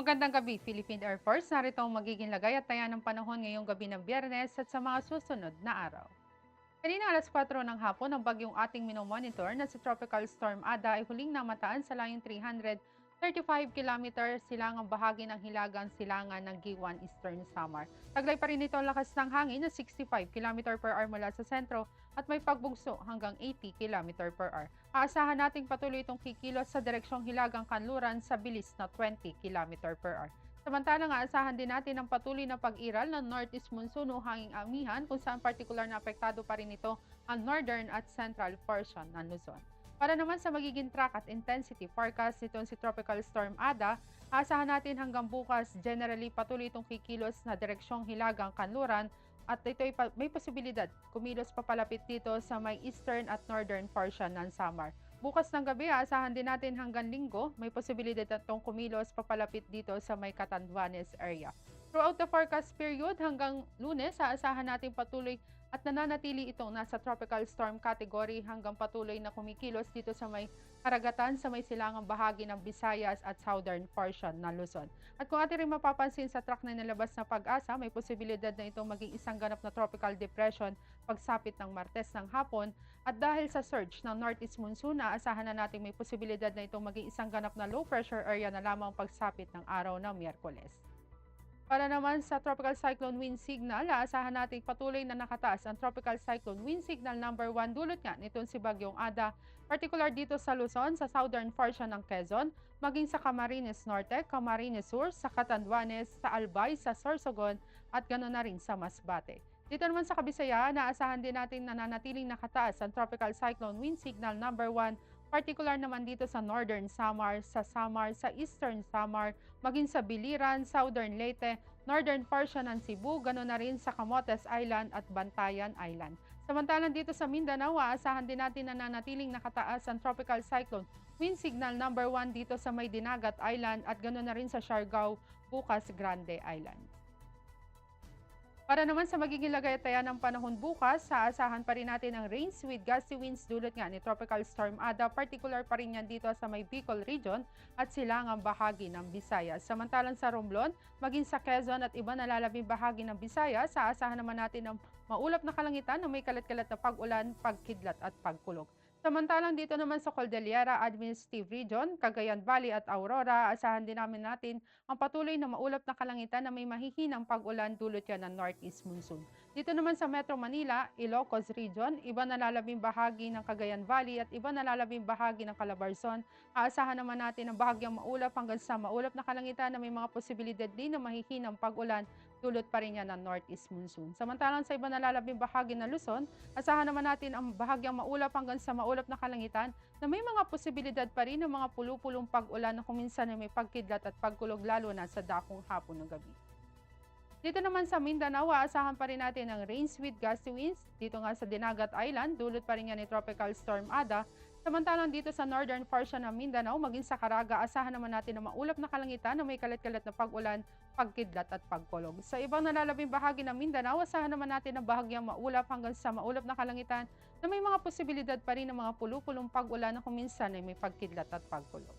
Magandang gabi, Philippine Air Force. Narito ang magiging lagay at taya ng panahon ngayong gabi ng Biyernes at sa mga susunod na araw. Kanina alas 4 ng hapon, ang bagyong ating minomonitor na si Tropical Storm Ada ay huling namataan sa layong 335 kilometers silangang bahagi ng hilagang silangan ng Giwan Eastern Samar. Taglay pa rin ito ang lakas ng hangin na 65 km/h mula sa sentro at may pagbugso hanggang 80 km/h. Aasahan nating patuloy itong kikilos sa direksyong hilagang kanluran sa bilis na 20 km/h. Samantalang aasahan din natin ang patuloy na pag-iral ng northeast monsoon o hanging amihan kung saan partikular na apektado pa rin ito ang northern at central portion ng Luzon. Para naman sa magiging track at intensity forecast nitong si Tropical Storm Ada, aasahan natin hanggang bukas generally patuloy itong kikilos na direksyong hilagang kanluran at ito may posibilidad kumilos papalapit dito sa may eastern at northern portion ng Samar. Bukas ng gabi, aasahan din natin hanggang linggo, may posibilidad itong kumilos papalapit dito sa may Catanduanes area. Throughout the forecast period hanggang Lunes, aasahan natin patuloy at nananatili itong nasa tropical storm category hanggang patuloy na kumikilos dito sa may karagatan sa may silangang bahagi ng Visayas at southern portion ng Luzon. At kung atin rin mapapansin sa track na nilabas na Pag-asa, may posibilidad na itong maging isang ganap na tropical depression pagsapit ng Martes ng hapon. At dahil sa surge ng northeast monsoon, aasahan na natin may posibilidad na itong maging isang ganap na low pressure area na lamang pagsapit ng araw ng Miyerkules. Para naman sa Tropical Cyclone Wind Signal, aasahan natin patuloy na nakataas ang Tropical Cyclone Wind Signal number 1 dulot nga nitong si Bagyong Ada, particular dito sa Luzon, sa southern portion ng Quezon, maging sa Camarines Norte, Camarines Sur, sa Catanduanes, sa Albay, sa Sorsogon, at ganoon na rin sa Masbate. Dito naman sa Kabisayaan, naasahan din natin na nanatiling nakataas ang Tropical Cyclone Wind Signal number 1, particular naman dito sa Northern Samar, sa Eastern Samar, maging sa Biliran, Southern Leyte, Northern portion ng Cebu, ganoon na rin sa Camotes Island at Bantayan Island. Samantalang dito sa Mindanao, aasahan din natin na nanatiling nakataas ang Tropical Cyclone Wind Signal number 1 dito sa May Dinagat Island at ganoon na rin sa Siargao, Bukas Grande Island. Para naman sa magiging lagay at taya ng panahon bukas, aasahan pa rin natin ang rains with gusty winds dulot nga ni Tropical Storm Ada, particular pa rin yan dito sa may Bicol region at silangang bahagi ng Visayas. Samantalang sa Romblon, maging sa Quezon at iba nalalabing bahagi ng Visayas, aasahan naman natin ang maulap na kalangitan na may kalat-kalat na pag-ulan, pagkidlat at pagkulog. Samantalang dito naman sa Cordillera Administrative Region, Cagayan Valley at Aurora, asahan din natin ang patuloy na maulap na kalangitan na may mahihinang pag-ulan dulot yan ng northeast monsoon. Dito naman sa Metro Manila, Ilocos Region, iba nalalabing bahagi ng Cagayan Valley at iba nalalabing bahagi ng Calabarzon, aasahan naman natin ang bahagyang maulap hanggang sa maulap na kalangitan na may mga posibilidad din na mahihinang pag-ulan dulot pa rin yan ng northeast monsoon. Samantalang sa iba nalalabing bahagi ng Luzon, asahan naman natin ang bahagyang maulap hanggang sa maulap na kalangitan na may mga posibilidad pa rin ng mga pulupulong pag-ulan na kuminsan ay may pagkidlat at pagkulog lalo na sa dakong hapon ng gabi. Dito naman sa Mindanao, aasahan pa rin natin ang rains with gusty winds. Dito nga sa Dinagat Island, dulot pa rin yan ni Tropical Storm Ada. Samantalang dito sa northern portion ng Mindanao, maging sa Caraga, asahan naman natin ang maulap na kalangitan na may kalat-kalat na pag-ulan, pagkidlat at pagkulog. Sa ibang nalalabing bahagi ng Mindanao, asahan naman natin ang bahagyang maulap hanggang sa maulap na kalangitan na may mga posibilidad pa rin ng mga pulupulong pag-ulan na kuminsan ay may pagkidlat at pagkulog.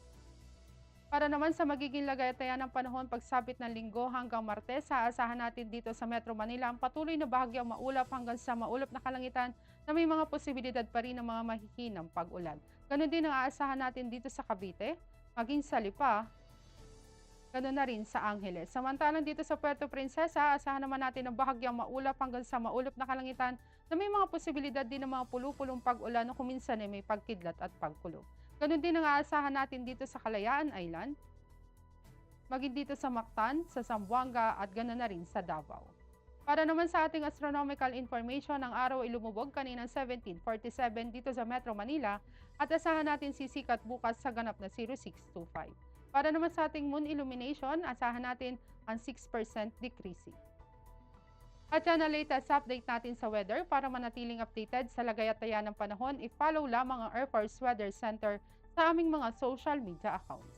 Para naman sa magiging lagay at taya ng panahon pagsapit ng Linggo hanggang Martes, aasahan natin dito sa Metro Manila ang patuloy na bahagyang maulap hanggang sa maulap na kalangitan na may mga posibilidad pa rin ng mga mahihinang pag-ulan. Ganon din ang aasahan natin dito sa Cavite, maging sa Lipa, ganon na rin sa Angeles. Samantalang dito sa Puerto Princesa, aasahan naman natin ang bahagyang maulap hanggang sa maulap na kalangitan na may mga posibilidad din ng mga pulupulong pag-ulan na kuminsan ay may pagkidlat at pagkulog. Ganon din ang aasahan natin dito sa Kalayaan Island, maging dito sa Mactan, sa Zamboanga at ganoon na rin sa Davao. Para naman sa ating astronomical information, ang araw ay lumubog kaninang 17:47 dito sa Metro Manila at asahan natin sisikat bukas sa ganap na 0625. Para naman sa ating moon illumination, asahan natin ang 6% decreasing. At yan ang latest update natin sa weather. Para manatiling updated sa lagay at taya ng panahon, i-follow lamang ang Air Force Weather Center sa aming mga social media accounts.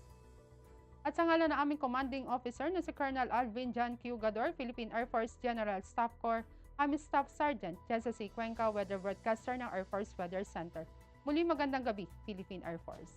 At sa ngalan ng aming commanding officer na si Colonel Alvin John Q. Gador, Philippine Air Force General Staff Corps, aming Staff Sergeant Jessa C. Cuenca, Weather Broadcaster ng Air Force Weather Center. Muli magandang gabi, Philippine Air Force.